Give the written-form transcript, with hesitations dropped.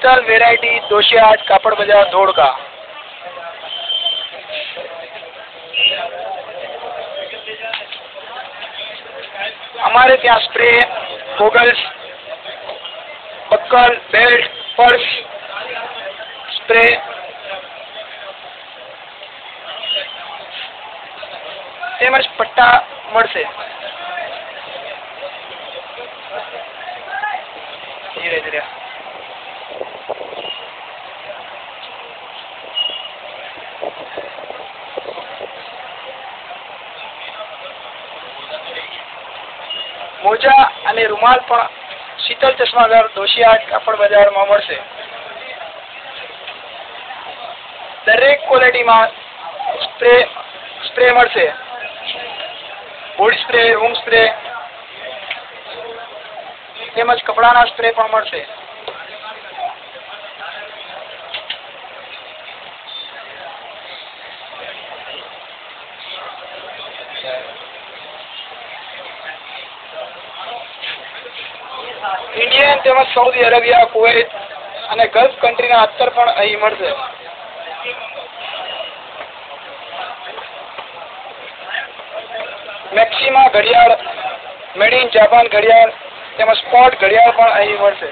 Sheetal variety દોશિયાટ કાપડ બજાર ધોળકા। हमारे ત્યાં spray goggles buckle belt purse spray તેમજ પટ્ટા મળશે। ધીરે ધીરે મોજા અને રૂમાલ પણ શીતલ ચશ્માઘર દોશિયાટ કાપડ બજારમાં મળશે। દરેક ક્વોલિટીમાં સ્પ્રે મળશે। બોડી સ્પ્રે રૂમ સ્પ્રે તેમજ કપડાના સ્પ્રે પણ મળશે। इंडियन તેમજ સઉદી અરેબિયા કુવૈત અને ગલ્ફ કન્ટ્રીના અત્તર પણ અહીં મળશે। મેક્સિમા ઘડિયાળ મેડ ઇન જાપાન ઘડિયાળ તેમજ સ્પોટ ઘડિયાળ પણ અહીં મળશે।